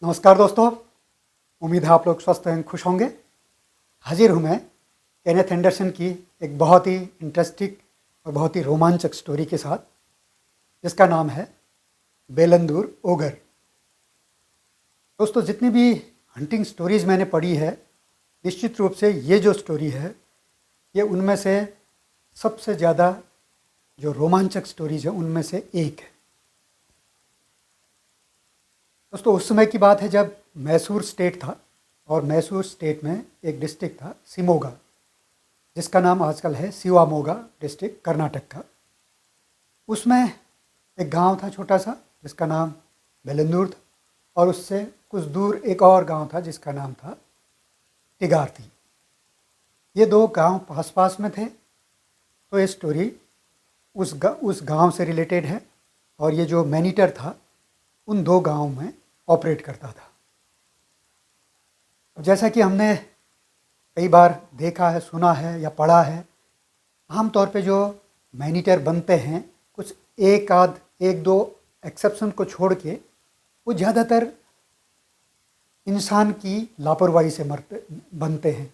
नमस्कार दोस्तों। उम्मीद है आप लोग स्वस्थ हैं, खुश होंगे। हाजिर हूँ मैं केनेथ एंडरसन की एक बहुत ही इंटरेस्टिंग और बहुत ही रोमांचक स्टोरी के साथ, जिसका नाम है बेलंदूर ओगर। दोस्तों, जितनी भी हंटिंग स्टोरीज़ मैंने पढ़ी है, निश्चित रूप से ये जो स्टोरी है, ये उनमें से सबसे ज़्यादा जो रोमांचक स्टोरीज़ है उनमें से एक है। दोस्तों, उस समय की बात है जब मैसूर स्टेट था, और मैसूर स्टेट में एक डिस्ट्रिक्ट था शिमोगा, जिसका नाम आजकल है शिवामोगा डिस्ट्रिक्ट, कर्नाटक का। उसमें एक गांव था छोटा सा, जिसका नाम बेलंदूर था, और उससे कुछ दूर एक और गांव था जिसका नाम था टिगार्थी। ये दो गांव पास पास में थे। तो ये स्टोरी उस गांव से रिलेटेड है, और ये जो मैनीटर था उन दो गांवों में ऑपरेट करता था। अब जैसा कि हमने कई बार देखा है, सुना है या पढ़ा है, आमतौर पे जो मैनीटर बनते हैं, कुछ एक दो एक्सेप्शन को छोड़ के, वो ज़्यादातर इंसान की लापरवाही से बनते हैं।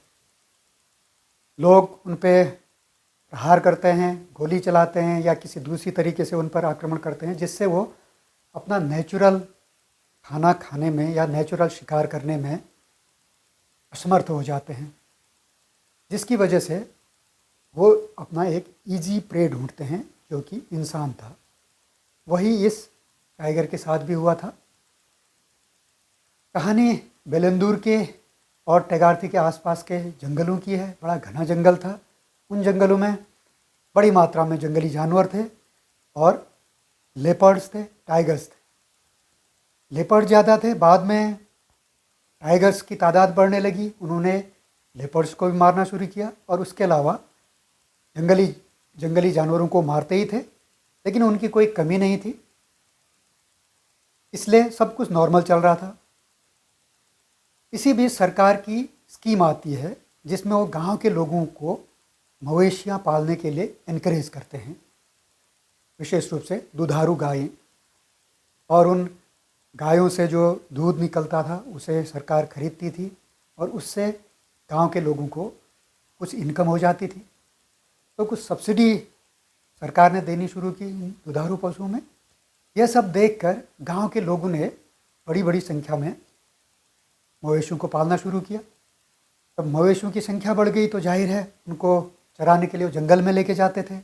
लोग उन पे प्रहार करते हैं, गोली चलाते हैं, या किसी दूसरी तरीके से उन पर आक्रमण करते हैं, जिससे वो अपना नेचुरल खाना खाने में या नेचुरल शिकार करने में असमर्थ हो जाते हैं, जिसकी वजह से वो अपना एक इजी प्रे ढूंढते हैं, जो कि इंसान था। वही इस टाइगर के साथ भी हुआ था। कहानी बेलंदूर के और टेगार्थी के आसपास के जंगलों की है। बड़ा घना जंगल था। उन जंगलों में बड़ी मात्रा में जंगली जानवर थे, और लेपर्ड्स थे, टाइगर्स थे। लेपर्ड ज़्यादा थे, बाद में टाइगर्स की तादाद बढ़ने लगी, उन्होंने लेपर्ड्स को भी मारना शुरू किया, और उसके अलावा जंगली जानवरों को मारते ही थे, लेकिन उनकी कोई कमी नहीं थी, इसलिए सब कुछ नॉर्मल चल रहा था। इसी बीच सरकार की स्कीम आती है, जिसमें वो गांव के लोगों को मवेशियां पालने के लिए इनकरेज करते हैं, विशेष रूप से दुधारू गायें। और उन गायों से जो दूध निकलता था उसे सरकार खरीदती थी, और उससे गांव के लोगों को कुछ इनकम हो जाती थी। तो कुछ सब्सिडी सरकार ने देनी शुरू की दुधारू पशुओं में। यह सब देखकर गांव के लोगों ने बड़ी बड़ी संख्या में मवेशियों को पालना शुरू किया। जब मवेशियों की संख्या बढ़ गई तो जाहिर है उनको चराने के लिए वो जंगल में लेके जाते थे।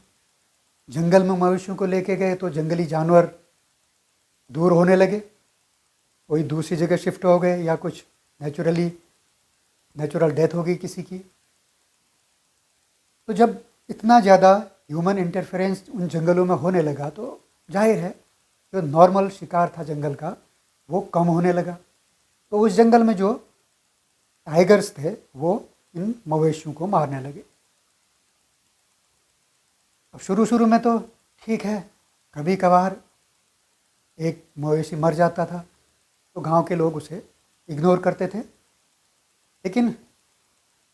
जंगल में मवेशियों को लेके गए तो जंगली जानवर दूर होने लगे, कोई दूसरी जगह शिफ्ट हो गए, या कुछ नेचुरल डेथ हो गई किसी की। तो जब इतना ज़्यादा ह्यूमन इंटरफेरेंस उन जंगलों में होने लगा, तो जाहिर है जो नॉर्मल शिकार था जंगल का, वो कम होने लगा। तो उस जंगल में जो टाइगर्स थे वो इन मवेशियों को मारने लगे। अब शुरू में तो ठीक है, कभी कभार एक मवेशी मर जाता था तो गांव के लोग उसे इग्नोर करते थे। लेकिन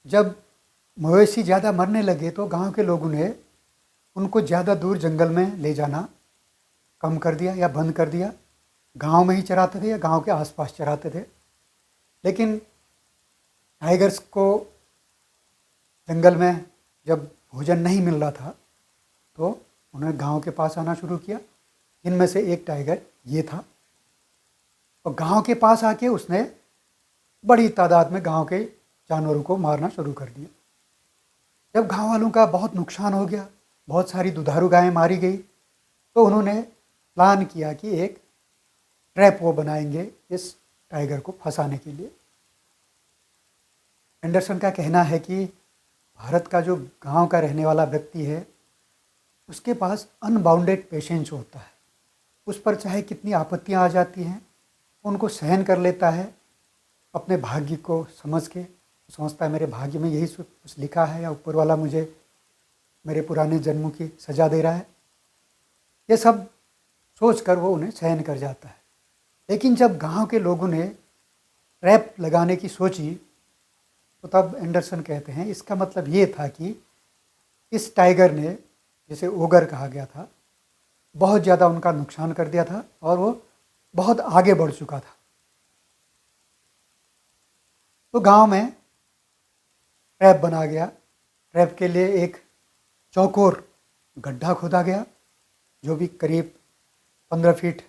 जब मवेशी ज़्यादा मरने लगे तो गांव के लोगों ने उनको ज़्यादा दूर जंगल में ले जाना कम कर दिया या बंद कर दिया। गांव में ही चराते थे या गांव के आसपास चराते थे। लेकिन टाइगर्स को जंगल में जब भोजन नहीं मिल रहा था तो उन्होंने गांव के पास आना शुरू किया। इनमें से एक टाइगर ये था, और गांव के पास आके उसने बड़ी तादाद में गांव के जानवरों को मारना शुरू कर दिया। जब गांव वालों का बहुत नुकसान हो गया, बहुत सारी दुधारू गायें मारी गई, तो उन्होंने प्लान किया कि एक ट्रैप वो बनाएंगे इस टाइगर को फंसाने के लिए। एंडरसन का कहना है कि भारत का जो गांव का रहने वाला व्यक्ति है, उसके पास अनबाउंडेड पेशेंस होता है। उस पर चाहे कितनी आपत्तियां आ जाती हैं, उनको सहन कर लेता है, अपने भाग्य को समझ के समझता है मेरे भाग्य में यही कुछ लिखा है, या ऊपर वाला मुझे मेरे पुराने जन्मों की सज़ा दे रहा है। ये सब सोचकर वो उन्हें सहन कर जाता है। लेकिन जब गांव के लोगों ने ट्रैप लगाने की सोची, तो तब एंडरसन कहते हैं इसका मतलब ये था कि इस टाइगर ने, जिसे ओगर कहा गया था, बहुत ज़्यादा उनका नुकसान कर दिया था, और वो बहुत आगे बढ़ चुका था। तो गांव में ट्रैप बना गया। ट्रैप के लिए एक चौकोर गड्ढा खोदा गया जो भी करीब 15 फीट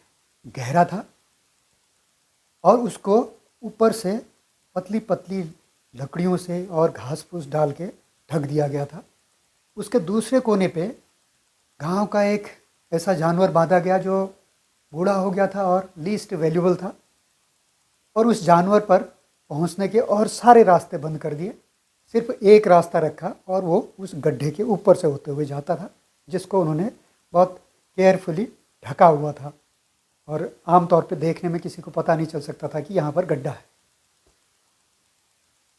गहरा था, और उसको ऊपर से पतली पतली लकड़ियों से और घास फूस डाल के ढक दिया गया था। उसके दूसरे कोने पे गांव का एक ऐसा जानवर बांधा गया जो बूढ़ा हो गया था और लीस्ट वैल्यूबल था, और उस जानवर पर पहुंचने के और सारे रास्ते बंद कर दिए। सिर्फ एक रास्ता रखा और वो उस गड्ढे के ऊपर से होते हुए जाता था, जिसको उन्होंने बहुत केयरफुली ढका हुआ था, और आमतौर पे देखने में किसी को पता नहीं चल सकता था कि यहाँ पर गड्ढा है।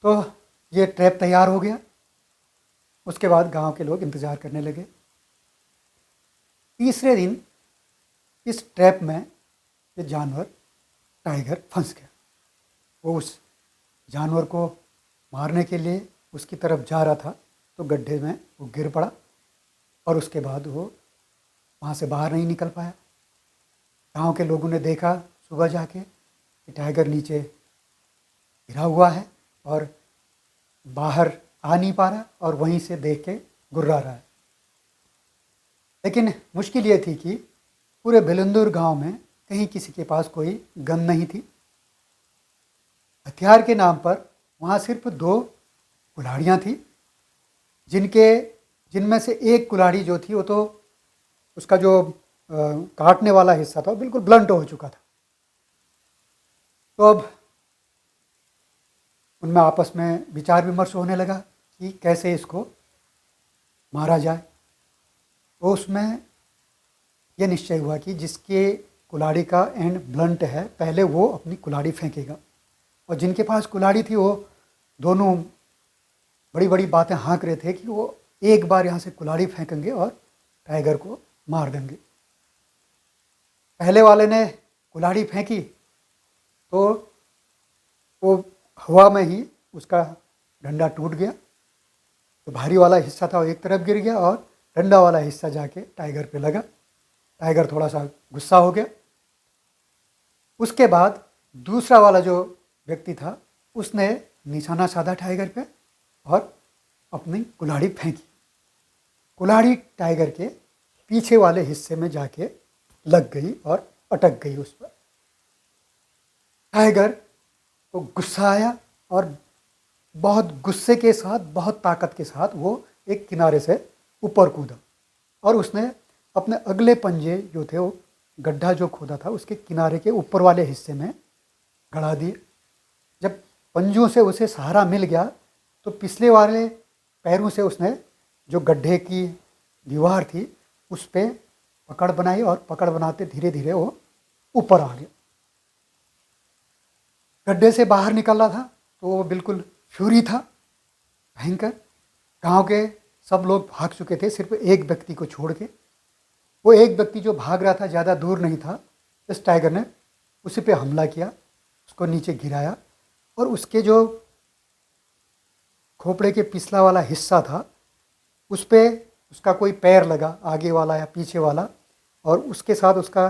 तो ये ट्रैप तैयार हो गया। उसके बाद गांव के लोग इंतज़ार करने लगे। तीसरे दिन इस ट्रैप में ये जानवर टाइगर फंस गया। वो उस जानवर को मारने के लिए उसकी तरफ जा रहा था, तो गड्ढे में वो गिर पड़ा, और उसके बाद वो वहाँ से बाहर नहीं निकल पाया। गांव के लोगों ने देखा सुबह जाके कि टाइगर नीचे गिरा हुआ है और बाहर आ नहीं पा रहा, और वहीं से देख के गुर्रा रहा है। लेकिन मुश्किल ये थी कि पूरे बिलंदुर गांव में कहीं किसी के पास कोई गन नहीं थी। हथियार के नाम पर वहाँ सिर्फ 2 कुल्हाड़ियाँ थी, जिनमें से एक कुल्हाड़ी जो थी वो तो उसका जो काटने वाला हिस्सा था वो बिल्कुल ब्लंट हो चुका था। तो अब उनमें आपस में विचार विमर्श होने लगा कि कैसे इसको मारा जाए। तो उसमें यह निश्चय हुआ कि जिसके कुल्हाड़ी का एंड ब्लंट है पहले वो अपनी कुल्हाड़ी फेंकेगा, और जिनके पास कुल्हाड़ी थी वो दोनों बड़ी बड़ी बातें हाँक रहे थे कि वो एक बार यहाँ से कुल्हाड़ी फेंकेंगे और टाइगर को मार देंगे। पहले वाले ने कुल्हाड़ी फेंकी तो वो हवा में ही उसका डंडा टूट गया, तो भारी वाला हिस्सा था वो एक तरफ गिर गया और डंडा वाला हिस्सा जाके टाइगर पे लगा। टाइगर थोड़ा सा गुस्सा हो गया। उसके बाद दूसरा वाला जो व्यक्ति था उसने निशाना साधा टाइगर पे और अपनी कुल्हाड़ी फेंकी। कुल्हाड़ी टाइगर के पीछे वाले हिस्से में जाके लग गई और अटक गई उस पर। टाइगर को गुस्सा आया और बहुत गुस्से के साथ, बहुत ताकत के साथ वो एक किनारे से ऊपर कूदा, और उसने अपने अगले पंजे जो थे वो गड्ढा जो खोदा था उसके किनारे के ऊपर वाले हिस्से में गड़ा दिए। जब पंजों से उसे सहारा मिल गया तो पिछले वाले पैरों से उसने जो गड्ढे की दीवार थी उस पर पकड़ बनाई, और पकड़ बनाते धीरे धीरे वो ऊपर आ गया। गड्ढे से बाहर निकल रहा था तो वो बिल्कुल फ्यूरी था, भयंकर। गांव के सब लोग भाग चुके थे सिर्फ एक व्यक्ति को छोड़ के। वो एक व्यक्ति जो भाग रहा था ज़्यादा दूर नहीं था। इस टाइगर ने उसी पे हमला किया, उसको नीचे गिराया, और उसके जो खोपड़े के पिछला वाला हिस्सा था उस पर उसका कोई पैर लगा, आगे वाला या पीछे वाला, और उसके साथ उसका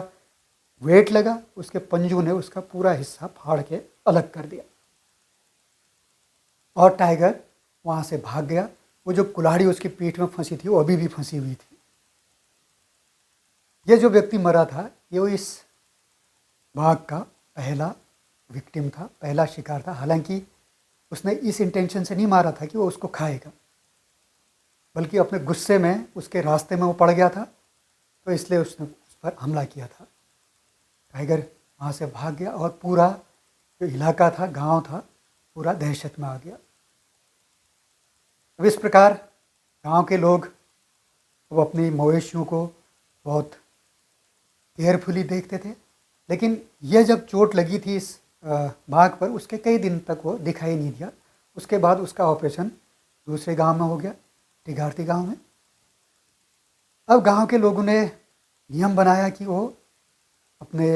वेट लगा। उसके पंजों ने उसका पूरा हिस्सा फाड़ के अलग कर दिया, और टाइगर वहाँ से भाग गया। वो जो कुल्हाड़ी उसकी पीठ में फंसी थी वो अभी भी फंसी हुई थी। ये जो व्यक्ति मरा था ये वो इस बाघ का पहला विक्टिम था, पहला शिकार था। हालांकि उसने इस इंटेंशन से नहीं मारा था कि वो उसको खाएगा, बल्कि अपने गुस्से में उसके रास्ते में वो पड़ गया था, तो इसलिए उसने उस पर हमला किया था। टाइगर वहाँ से भाग गया और पूरा जो इलाका था, गांव था, पूरा दहशत में आ गया। अब इस प्रकार गांव के लोग अब अपनी मवेशियों को बहुत केयरफुली देखते थे। लेकिन यह जब चोट लगी थी इस बाघ पर, उसके कई दिन तक वो दिखाई नहीं दिया। उसके बाद उसका ऑपरेशन दूसरे गांव में हो गया, टिगारती गांव में। अब गांव के लोगों ने नियम बनाया कि वो अपने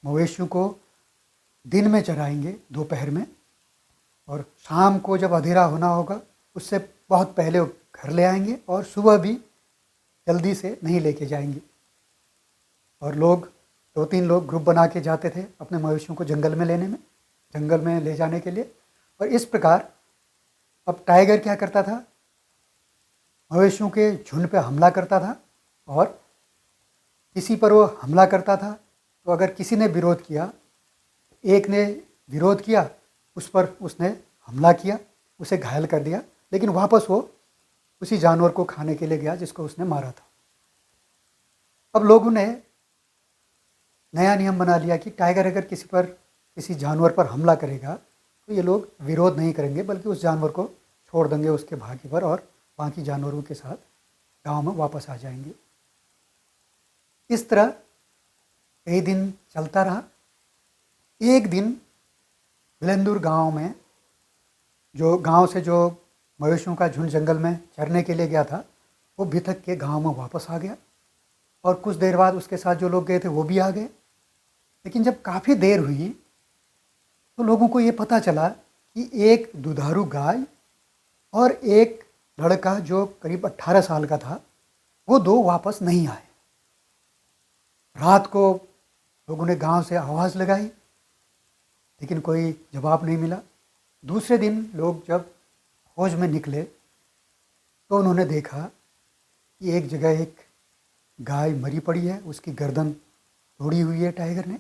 मवेशियों को दिन में चराएंगे दोपहर में, और शाम को जब अंधेरा होना होगा उससे बहुत पहले वो घर ले आएंगे, और सुबह भी जल्दी से नहीं लेके जाएंगे। और लोग 2-3 लोग ग्रुप बना के जाते थे अपने मवेशियों को जंगल में ले जाने के लिए, और इस प्रकार अब टाइगर क्या करता था, मवेशियों के झुंड पे हमला करता था, और किसी पर वो हमला करता था तो अगर किसी ने विरोध किया, एक ने विरोध किया, उस पर उसने हमला किया, उसे घायल कर दिया, लेकिन वापस वो उसी जानवर को खाने के लिए गया जिसको उसने मारा था। अब लोगों ने नया नियम बना लिया कि टाइगर अगर किसी जानवर पर हमला करेगा तो ये लोग विरोध नहीं करेंगे, बल्कि उस जानवर को छोड़ देंगे उसके भाग्य पर और बाकी जानवरों के साथ गांव में वापस आ जाएंगे। इस तरह कई दिन चलता रहा। एक दिन बिलेंदुर गांव में, जो गांव से जो मवेशियों का झुंड जंगल में चरने के लिए गया था, वो बिथक के गांव में वापस आ गया, और कुछ देर बाद उसके साथ जो लोग गए थे वो भी आ गए। लेकिन जब काफ़ी देर हुई तो लोगों को ये पता चला कि एक दुधारू गाय और एक लड़का जो करीब 18 साल का था, वो दो वापस नहीं आए। रात को लोगों ने गांव से आवाज़ लगाई, लेकिन कोई जवाब नहीं मिला। दूसरे दिन लोग जब खोज में निकले तो उन्होंने देखा कि एक जगह एक गाय मरी पड़ी है, उसकी गर्दन तोड़ी हुई है टाइगर ने,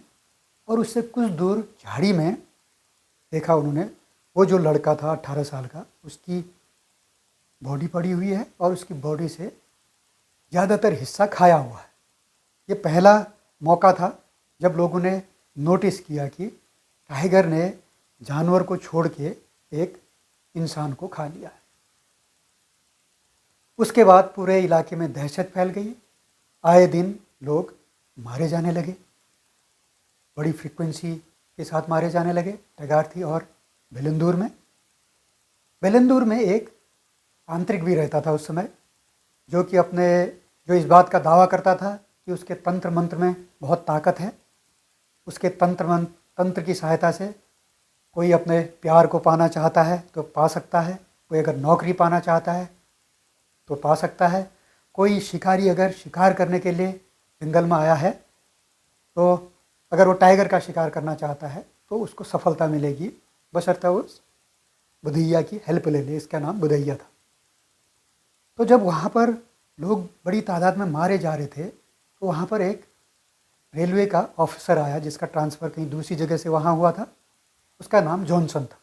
और उससे कुछ दूर झाड़ी में देखा उन्होंने वो जो लड़का था 18 साल का, उसकी बॉडी पड़ी हुई है और उसकी बॉडी से ज़्यादातर हिस्सा खाया हुआ है। ये पहला मौका था जब लोगों ने नोटिस किया कि टाइगर ने जानवर को छोड़ के एक इंसान को खा लिया है। उसके बाद पूरे इलाके में दहशत फैल गई। आए दिन लोग मारे जाने लगे, बड़ी फ्रीक्वेंसी के साथ मारे जाने लगे टगार्थी और बेलंदूर में। बेलंदूर में एक तांत्रिक भी रहता था उस समय, जो इस बात का दावा करता था कि उसके तंत्र मंत्र में बहुत ताकत है। उसके तंत्र की सहायता से कोई अपने प्यार को पाना चाहता है तो पा सकता है, कोई अगर नौकरी पाना चाहता है तो पा सकता है, कोई शिकारी अगर शिकार करने के लिए जंगल में आया है तो अगर वो टाइगर का शिकार करना चाहता है तो उसको सफलता मिलेगी, बशर्ते उस बुधैया की हेल्प ले ले। इसका नाम बुधैया था। तो जब वहाँ पर लोग बड़ी तादाद में मारे जा रहे थे तो वहाँ पर एक रेलवे का ऑफिसर आया जिसका ट्रांसफ़र कहीं दूसरी जगह से वहाँ हुआ था। उसका नाम जॉनसन था।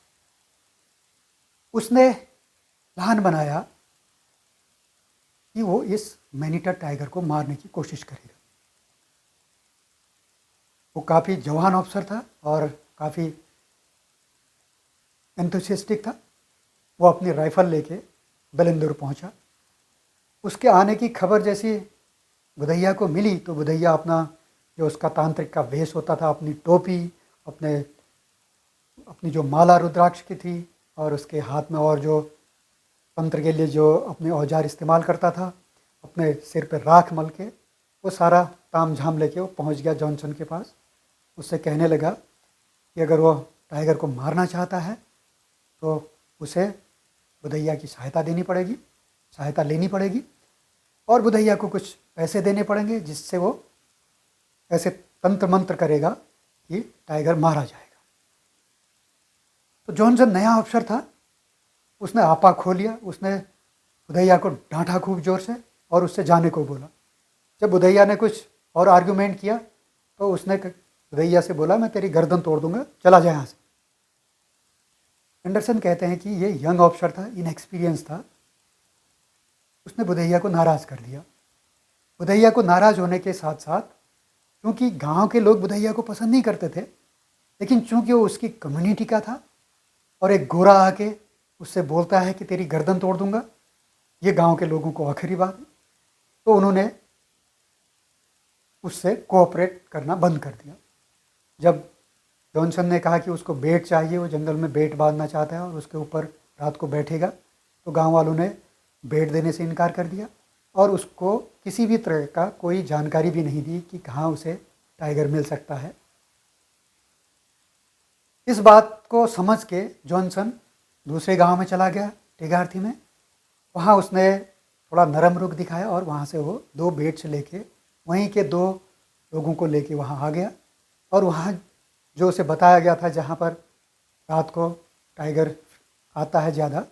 उसने प्लान बनाया कि वो इस मैनीटर टाइगर को मारने की कोशिश करेगा। वो काफ़ी जवान अफसर था और काफ़ी एंथुसियास्टिक था। वो अपनी राइफल लेके बेलंदूर पहुंचा। उसके आने की खबर जैसी बुधैया को मिली तो बुधैया अपना जो उसका तांत्रिक का वेश होता था, अपनी टोपी, अपनी जो माला रुद्राक्ष की थी और उसके हाथ में और जो तंत्र के लिए जो अपने औजार इस्तेमाल करता था, अपने सिर पर राख मल के वो सारा ताम झाम लेके वो पहुंच गया जॉनसन के पास। उससे कहने लगा कि अगर वो टाइगर को मारना चाहता है तो उसे बुधैया की सहायता लेनी पड़ेगी और बुधैया को कुछ पैसे देने पड़ेंगे, जिससे वो ऐसे तंत्र मंत्र करेगा कि टाइगर मारा जाएगा। तो जॉनसन नया अफसर था, उसने आपा खो लिया। उसने बुधैया को डांटा खूब ज़ोर से और उससे जाने को बोला। जब बुधैया ने कुछ और आर्गुमेंट किया तो उसने बुधैया से बोला, मैं तेरी गर्दन तोड़ दूंगा, चला जाए यहाँ से। एंडरसन कहते हैं कि ये यंग ऑफिसर था, इनएक्सपीरियंस था। उसने बुधैया को नाराज़ कर दिया। बुधैया को नाराज़ होने के साथ साथ, क्योंकि गांव के लोग बुधैया को पसंद नहीं करते थे, लेकिन चूंकि वो उसकी कम्युनिटी का था और एक गोरा आके उससे बोलता है कि तेरी गर्दन तोड़ दूंगा, ये गांव के लोगों को आखिरी बात है, तो उन्होंने उससे कोऑपरेट करना बंद कर दिया। जब जॉनसन ने कहा कि उसको बेट चाहिए, वो जंगल में बेट बांधना चाहता है और उसके ऊपर रात को बैठेगा, तो गांव वालों ने बेट देने से इनकार कर दिया और उसको किसी भी तरह का कोई जानकारी भी नहीं दी कि कहाँ उसे टाइगर मिल सकता है। इस बात को समझ के जॉनसन दूसरे गांव में चला गया, टेगार्थी में। वहाँ उसने थोड़ा नरम रुख दिखाया और वहाँ से वो 2 बेट्स लेके वहीं के 2 लोगों को लेके वहाँ आ गया और वहाँ जो उसे बताया गया था जहाँ पर रात को टाइगर आता है ज़्यादा,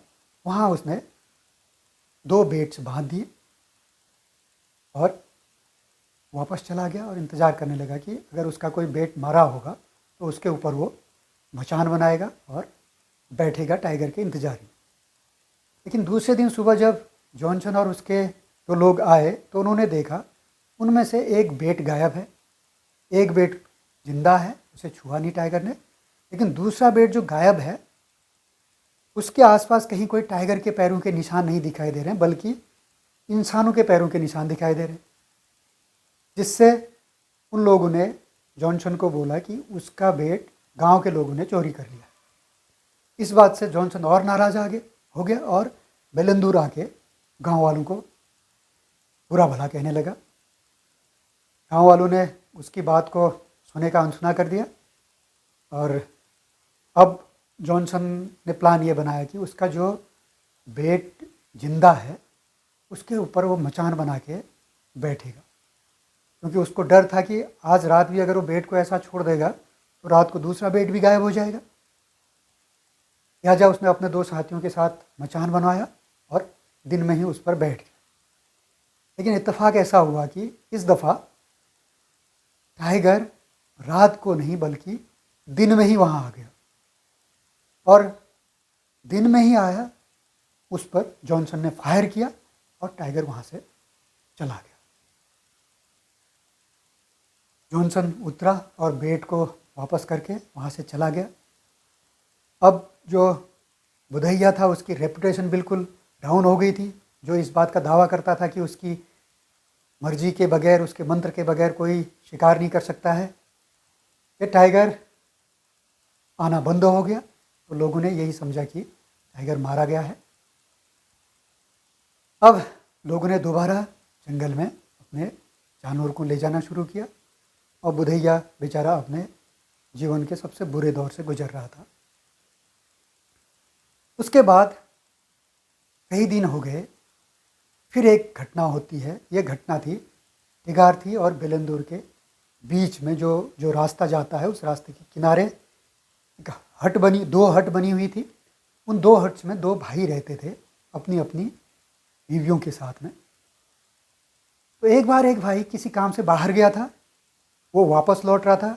वहाँ उसने 2 बेट्स बांध दिए और वापस चला गया और इंतज़ार करने लगा कि अगर उसका कोई बेट मारा होगा तो उसके ऊपर वो मचान बनाएगा और बैठेगा टाइगर के इंतज़ार में। लेकिन दूसरे दिन सुबह जब जॉनसन और उसके जो लोग आए तो उन्होंने देखा उनमें से एक बेट गायब है, एक बेट जिंदा है, उसे छुआ नहीं टाइगर ने, लेकिन दूसरा बेट जो गायब है उसके आसपास कहीं कोई टाइगर के पैरों के निशान नहीं दिखाई दे रहे हैं, बल्कि इंसानों के पैरों के निशान दिखाई दे रहे हैं, जिससे उन लोगों ने जॉनसन को बोला कि उसका बेट गांव के लोगों ने चोरी कर लिया। इस बात से जॉनसन और नाराज आगे हो गया और बेलंदूर आके गांव वालों को बुरा भला कहने लगा। गांव वालों ने उसकी बात को सुनने का अनसुना कर दिया और अब जॉनसन ने प्लान ये बनाया कि उसका जो बेट जिंदा है उसके ऊपर वो मचान बना के बैठेगा, क्योंकि उसको डर था कि आज रात भी अगर वो बेट को ऐसा छोड़ देगा तो रात को दूसरा बेट भी गायब हो जाएगा। लिहाजा उसने अपने 2 साथियों के साथ मचान बनवाया और दिन में ही उस पर बैठ गया। लेकिन इत्तेफाक ऐसा हुआ कि इस दफ़ा टाइगर रात को नहीं बल्कि दिन में ही वहाँ आ गया और दिन में ही आया, उस पर जॉनसन ने फायर किया और टाइगर वहाँ से चला गया। जॉनसन उतरा और बेट को वापस करके वहाँ से चला गया। अब जो बुधैया था उसकी रेपुटेशन बिल्कुल डाउन हो गई थी, जो इस बात का दावा करता था कि उसकी मर्जी के बगैर, उसके मंत्र के बगैर कोई शिकार नहीं कर सकता है। ये टाइगर आना बंद हो गया तो लोगों ने यही समझा कि टाइगर मारा गया है। अब लोगों ने दोबारा जंगल में अपने जानवर को ले जाना शुरू किया और बुधैया बेचारा अपने जीवन के सबसे बुरे दौर से गुजर रहा था। उसके बाद कई दिन हो गए, फिर एक घटना होती है। ये घटना थी टिगार्थी और बेलंदूर के बीच में, जो रास्ता जाता है उस रास्ते के किनारे एक हट बनी, 2 हट बनी हुई थी। उन 2 हट्स में 2 भाई रहते थे अपनी अपनी बीवियों के साथ में। तो एक बार एक भाई किसी काम से बाहर गया था, वो वापस लौट रहा था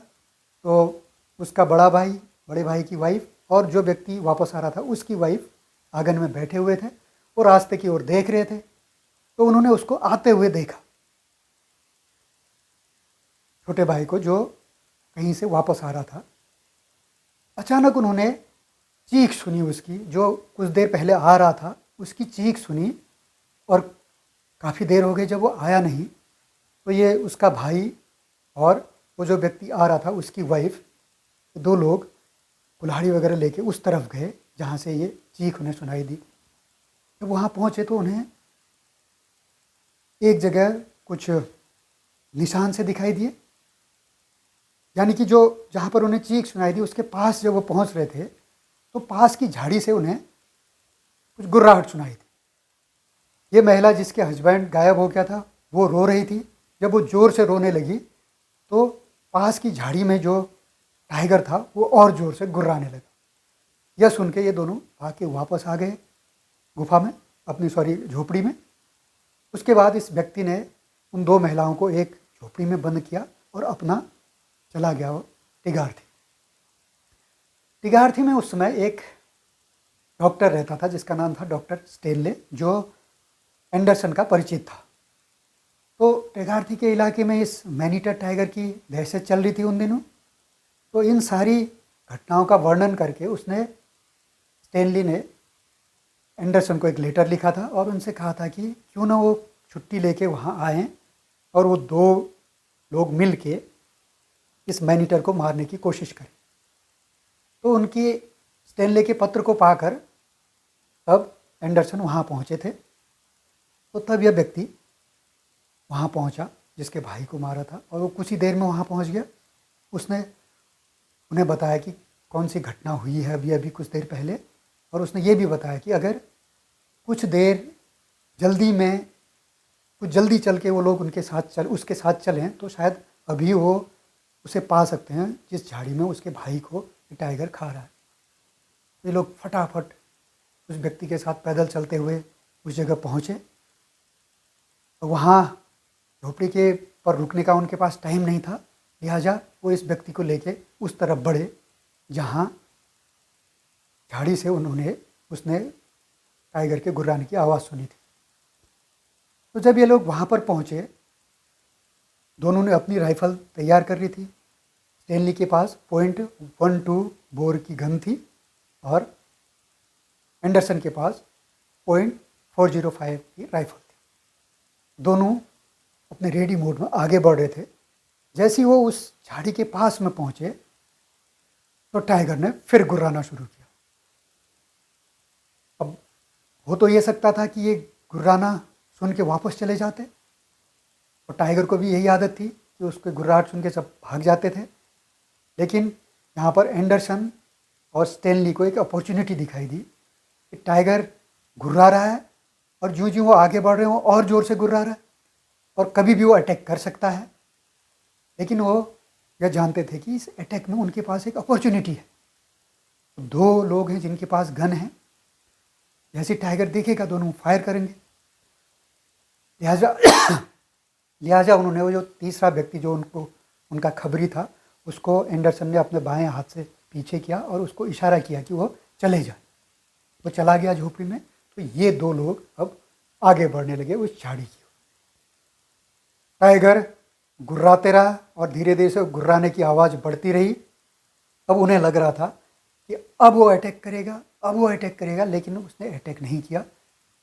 तो उसका बड़े भाई की वाइफ और जो व्यक्ति वापस आ रहा था उसकी वाइफ आंगन में बैठे हुए थे और रास्ते की ओर देख रहे थे। तो उन्होंने उसको आते हुए देखा, छोटे भाई को जो कहीं से वापस आ रहा था। अचानक उन्होंने चीख सुनी उसकी, जो कुछ देर पहले आ रहा था उसकी चीख सुनी और काफ़ी देर हो गई जब वो आया नहीं। तो ये उसका भाई और वो जो व्यक्ति आ रहा था उसकी वाइफ, 2 लोग कुल्हाड़ी वगैरह लेके उस तरफ गए जहाँ से ये चीख उन्हें सुनाई दी। जब वहाँ पहुँचे तो उन्हें एक जगह कुछ निशान से दिखाई दिए, यानी कि जो जहाँ पर उन्हें चीख सुनाई दी उसके पास जब वो पहुँच रहे थे तो पास की झाड़ी से उन्हें कुछ गुर्राहट सुनाई थी। ये महिला जिसके हस्बैंड गायब हो गया था वो रो रही थी। जब वो ज़ोर से रोने लगी तो पास की झाड़ी में जो टाइगर था वो और ज़ोर से गुर्राने लगा। यह सुन के ये दोनों आके वापस आ गए गुफा में, अपनी झोपड़ी में। उसके बाद इस व्यक्ति ने उन 2 महिलाओं को एक झोपड़ी में बंद किया और अपना चला गया वो टिगार्थी में उस समय एक डॉक्टर रहता था जिसका नाम था डॉक्टर स्टेनले, जो एंडरसन का परिचित था। तो टिगार्थी के इलाके में इस मैनीटर टाइगर की दहशत चल रही थी उन दिनों। तो इन सारी घटनाओं का वर्णन करके उसने, स्टेनली ने एंडरसन को एक लेटर लिखा था और उनसे कहा था कि क्यों ना वो छुट्टी लेके वहाँ आएँ और वो 2 लोग मिल के इस मैनीटर को मारने की कोशिश करें। तो उनकी स्टेनले के पत्र को पाकर तब एंडरसन वहाँ पहुँचे थे। तो तब यह व्यक्ति वहाँ पहुँचा जिसके भाई को मारा था और वो कुछ ही देर में वहाँ पहुँच गया। उसने उन्हें बताया कि कौन सी घटना हुई है अभी कुछ देर पहले, और उसने ये भी बताया कि अगर कुछ देर जल्दी चल के वो लोग उसके साथ चलें तो शायद अभी वो उसे पा सकते हैं जिस झाड़ी में उसके भाई को टाइगर खा रहा है। ये लोग फटाफट उस व्यक्ति के साथ पैदल चलते हुए उस जगह पहुँचे। तो वहाँ झोपड़ी के पर रुकने का उनके पास टाइम नहीं था, लिहाजा वो इस व्यक्ति को लेके उस तरफ बढ़े जहाँ झाड़ी से उसने टाइगर के गुर्राने की आवाज़ सुनी थी। तो जब ये लोग वहाँ पर पहुँचे, दोनों ने अपनी राइफल तैयार कर ली थी। स्टेनली के पास .12 बोर की गन थी और एंडरसन के पास .405 की राइफल थी। दोनों अपने रेडी मोड में आगे बढ़ रहे थे। जैसे ही वो उस झाड़ी के पास में पहुँचे तो टाइगर ने फिर गुर्राना शुरू किया। अब हो तो ये सकता था कि ये गुर्राना सुन के वापस चले जाते, और टाइगर को भी यही आदत थी कि उसके गुर्राहट सुन के सब भाग जाते थे। लेकिन यहाँ पर एंडरसन और स्टेनली को एक अपॉर्चुनिटी दिखाई दी कि टाइगर गुर्रा रहा है और जो वो आगे बढ़ रहे हो और ज़ोर से गुर्रा रहा है और कभी भी वो अटैक कर सकता है। लेकिन वो यह जानते थे कि इस अटैक में उनके पास एक अपॉर्चुनिटी है। तो दो लोग हैं जिनके पास गन है, जैसे टाइगर देखेगा दोनों फायर करेंगे। लिहाजा उन्होंने वो जो तीसरा व्यक्ति जो उनका खबरी था, उसको एंडरसन ने अपने बाएं हाथ से पीछे किया और उसको इशारा किया कि वो चले जाए। वो चला गया झोपड़ी में। तो ये दो लोग अब आगे बढ़ने लगे उस झाड़ी की ओर। टाइगर गुर्राते रहा और धीरे धीरे से गुर्राने की आवाज़ बढ़ती रही। अब उन्हें लग रहा था कि अब वो अटैक करेगा, लेकिन उसने अटैक नहीं किया।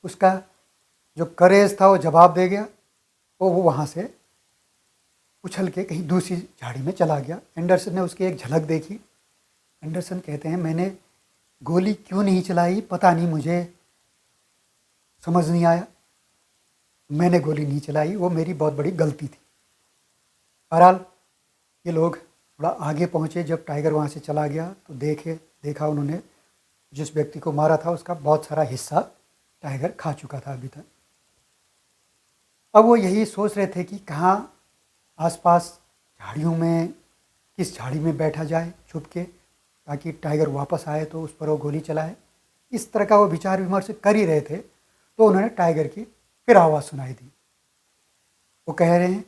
उसका जो करेज था वो जवाब दे गया। वो वहाँ से उछल के कहीं दूसरी झाड़ी में चला गया। एंडरसन ने उसकी एक झलक देखी। एंडरसन कहते हैं, मैंने गोली क्यों नहीं चलाई पता नहीं, मुझे समझ नहीं आया। मैंने गोली नहीं चलाई, वो मेरी बहुत बड़ी गलती थी। बहरहाल ये लोग थोड़ा आगे पहुँचे। जब टाइगर वहाँ से चला गया तो देखा उन्होंने जिस व्यक्ति को मारा था उसका बहुत सारा हिस्सा टाइगर खा चुका था अभी तक। अब वो यही सोच रहे थे कि कहाँ आसपास झाड़ियों में, किस झाड़ी में बैठा जाए छुप के, ताकि टाइगर वापस आए तो उस पर वो गोली चलाए। इस तरह का वो विचार विमर्श कर ही रहे थे तो उन्होंने टाइगर की फिर आवाज़ सुनाई दी। वो कह रहे हैं,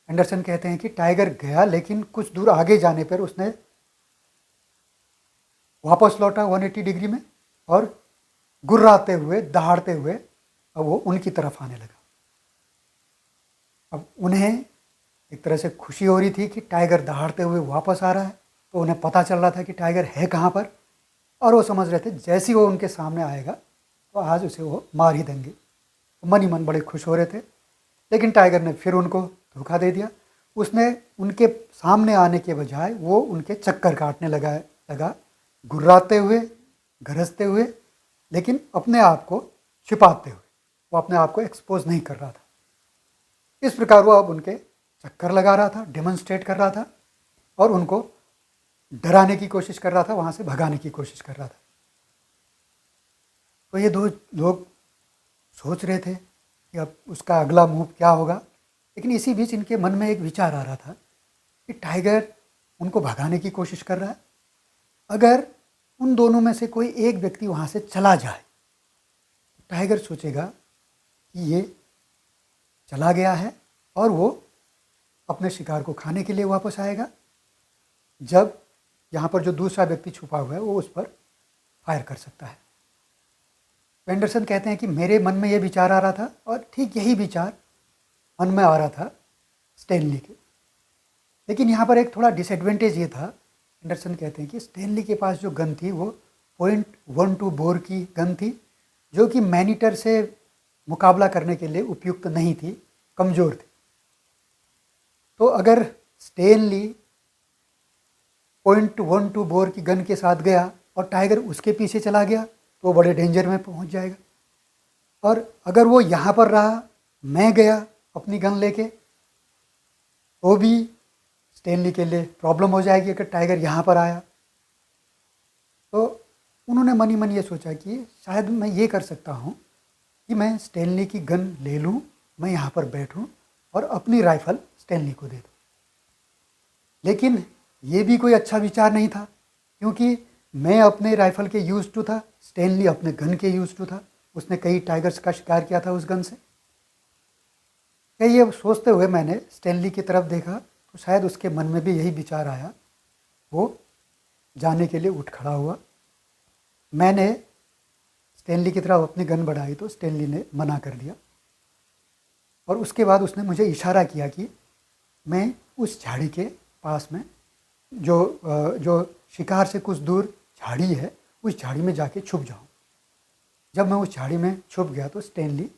एंडरसन कहते हैं कि टाइगर गया, लेकिन कुछ दूर आगे जाने पर उसने वापस लौटा 180 डिग्री में और गुर्राते हुए, दहाड़ते हुए अब वो उनकी तरफ आने लगा। अब उन्हें एक तरह से खुशी हो रही थी कि टाइगर दहाड़ते हुए वापस आ रहा है, तो उन्हें पता चल रहा था कि टाइगर है कहाँ पर, और वो समझ रहे थे जैसे ही वो उनके सामने आएगा तो आज उसे वो मार ही देंगे। तो मन ही मन बड़े खुश हो रहे थे। लेकिन टाइगर ने फिर उनको धोखा दे दिया। उसने उनके सामने आने के बजाय वो उनके चक्कर काटने लगा, गुर्राते हुए, गरजते हुए, लेकिन अपने आप को छिपाते हुए। वो अपने आप को एक्सपोज नहीं कर रहा था। इस प्रकार वो अब उनके चक्कर लगा रहा था, डेमोन्स्ट्रेट कर रहा था और उनको डराने की कोशिश कर रहा था, वहाँ से भगाने की कोशिश कर रहा था। तो ये दो लोग सोच रहे थे कि अब उसका अगला मूव क्या होगा। लेकिन इसी बीच इनके मन में एक विचार आ रहा था कि टाइगर उनको भगाने की कोशिश कर रहा है। अगर उन दोनों में से कोई एक व्यक्ति वहाँ से चला जाए, टाइगर सोचेगा कि ये चला गया है और वो अपने शिकार को खाने के लिए वापस आएगा। जब यहाँ पर जो दूसरा व्यक्ति छुपा हुआ है वो उस पर फायर कर सकता है। एंडरसन कहते हैं कि मेरे मन में ये विचार आ रहा था और ठीक यही विचार मन में आ रहा था स्टेनली के। लेकिन यहाँ पर एक थोड़ा डिसएडवांटेज ये था, एंडरसन कहते हैं कि स्टेनली के पास जो गन थी वो .12 बोर की गन थी, जो कि मैनीटर से मुकाबला करने के लिए उपयुक्त नहीं थी, कमज़ोर थी। तो अगर स्टेनली .12 बोर की गन के साथ गया और टाइगर उसके पीछे चला गया तो वो बड़े डेंजर में पहुंच जाएगा। और अगर वो यहाँ पर रहा, मैं गया अपनी गन लेके, तो भी स्टेनली के लिए प्रॉब्लम हो जाएगी अगर टाइगर यहाँ पर आया। तो उन्होंने मन ही मन ये सोचा कि शायद मैं ये कर सकता हूँ कि मैं स्टेनली की गन ले लूँ, मैं यहाँ पर बैठूँ और अपनी राइफ़ल स्टेनली को दे दूँ। लेकिन ये भी कोई अच्छा विचार नहीं था, क्योंकि मैं अपने राइफल के यूज टू था, स्टेनली अपने गन के यूज टू था। उसने कई टाइगर्स का शिकार किया था उस गन से। ये सोचते हुए मैंने स्टेनली की तरफ देखा तो शायद उसके मन में भी यही विचार आया। वो जाने के लिए उठ खड़ा हुआ। मैंने स्टेनली की तरफ अपनी गन बढ़ाई तो स्टेनली ने मना कर दिया, और उसके बाद उसने मुझे इशारा किया कि मैं उस झाड़ी के पास में जो शिकार से कुछ दूर झाड़ी है, उस झाड़ी में जाके छुप जाऊं। जब मैं उस झाड़ी में छुप गया तो स्टेनली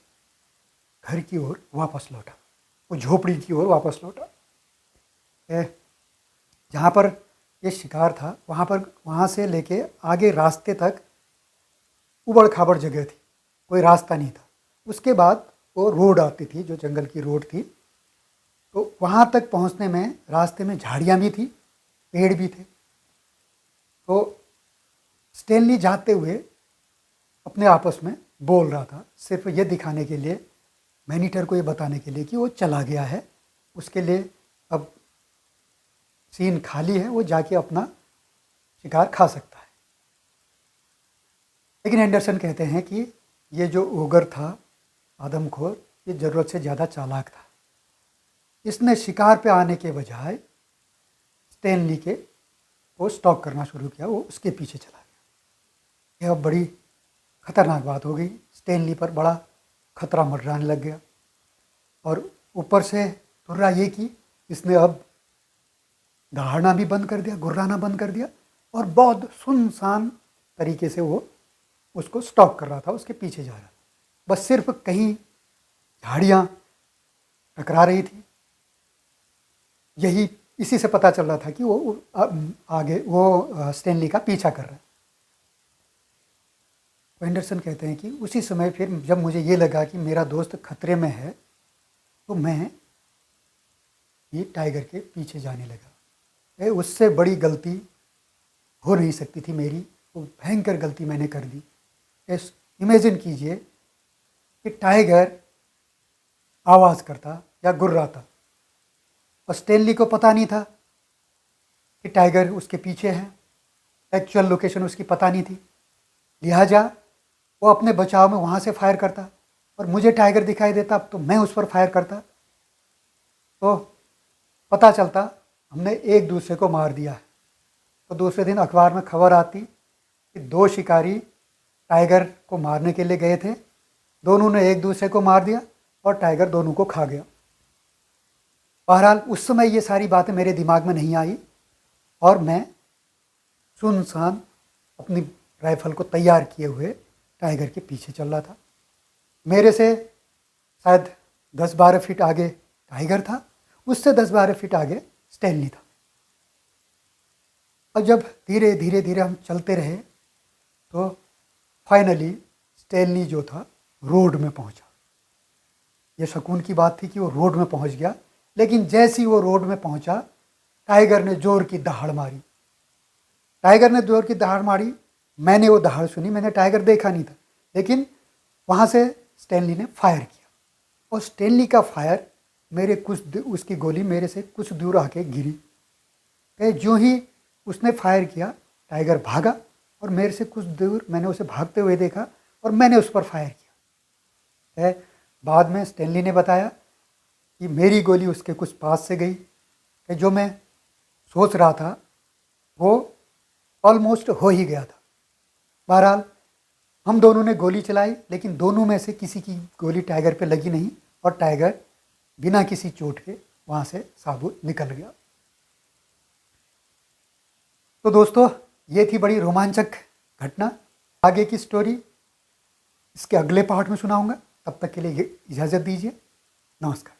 घर की ओर वापस लौटा, वो झोपड़ी की ओर वापस लौटा। जहाँ पर ये शिकार था वहाँ से लेके आगे रास्ते तक उबड़ खाबड़ जगह थी, कोई रास्ता नहीं था। उसके बाद वो रोड आती थी, जो जंगल की रोड थी। तो वहाँ तक पहुँचने में रास्ते में झाड़ियाँ भी थी, पेड़ भी थे। तो स्टेनली जाते हुए अपने आपस में बोल रहा था, सिर्फ ये दिखाने के लिए, मैनीटर को ये बताने के लिए कि वो चला गया है, उसके लिए अब सीन खाली है, वो जाके अपना शिकार खा सकता है। लेकिन एंडरसन कहते हैं कि ये जो ओगर था, आदमखोर, ये ज़रूरत से ज़्यादा चालाक था। इसने शिकार पे आने के बजाय स्टेनली के को स्टॉक करना शुरू किया, वो उसके पीछे चला गया। यह बड़ी खतरनाक बात हो गई। स्टेनली पर बड़ा खतरा मंडराने लग गया, और ऊपर से तुर्रा ये कि इसने अब दहाड़ना भी बंद कर दिया, गुर्राना बंद कर दिया, और बहुत सुनसान तरीके से वो उसको स्टॉक कर रहा था, उसके पीछे जा रहा था। बस सिर्फ कहीं झाड़ियाँ टकरा रही थी, यही इसी से पता चल रहा था कि वो आगे वो स्टेनली का पीछा कर रहा है। एंडरसन कहते हैं कि उसी समय फिर जब मुझे ये लगा कि मेरा दोस्त खतरे में है, तो मैं ये टाइगर के पीछे जाने लगा। उससे बड़ी गलती हो नहीं सकती थी मेरी, वो भयंकर गलती मैंने कर दी। इमेजिन कीजिए कि टाइगर आवाज़ करता या गुर्राता, और स्टेनली को पता नहीं था कि टाइगर उसके पीछे है, एक्चुअल लोकेशन उसकी पता नहीं थी। लिहाजा वो अपने बचाव में वहाँ से फायर करता, और मुझे टाइगर दिखाई देता तो मैं उस पर फायर करता, तो पता चलता हमने एक दूसरे को मार दिया है। तो दूसरे दिन अखबार में खबर आती कि 2 शिकारी टाइगर को मारने के लिए गए थे, दोनों ने एक दूसरे को मार दिया और टाइगर दोनों को खा गया। बहरहाल उस समय ये सारी बातें मेरे दिमाग में नहीं आई, और मैं सुनसान अपनी राइफल को तैयार किए हुए टाइगर के पीछे चल रहा था। मेरे से शायद 10-12 फीट आगे टाइगर था, उससे 10-12 फीट आगे स्टेनली था। और जब धीरे धीरे धीरे हम चलते रहे तो फाइनली स्टेनली जो था रोड में पहुंचा। ये सुकून की बात थी कि वो रोड में पहुंच गया, लेकिन जैसे ही वो रोड में पहुंचा, टाइगर ने जोर की दहाड़ मारी। टाइगर ने जोर की दहाड़ मारी, मैंने वो दहाड़ सुनी, मैंने टाइगर देखा नहीं था, लेकिन वहाँ से स्टेनली ने फायर किया, और स्टेनली का फायर उसकी गोली मेरे से कुछ दूर आके गिरी। जो ही उसने फायर किया, टाइगर भागा, और मेरे से कुछ दूर मैंने उसे भागते हुए देखा, और मैंने उस पर फायर किया। बाद में स्टेनली ने बताया कि मेरी गोली उसके कुछ पास से गई, कि जो मैं सोच रहा था वो ऑलमोस्ट हो ही गया था। बहरहाल हम दोनों ने गोली चलाई, लेकिन दोनों में से किसी की गोली टाइगर पे लगी नहीं, और टाइगर बिना किसी चोट के वहाँ से साबुत निकल गया। तो दोस्तों, ये थी बड़ी रोमांचक घटना। आगे की स्टोरी इसके अगले पार्ट में सुनाऊंगा। तब तक के लिए इजाज़त दीजिए। नमस्कार।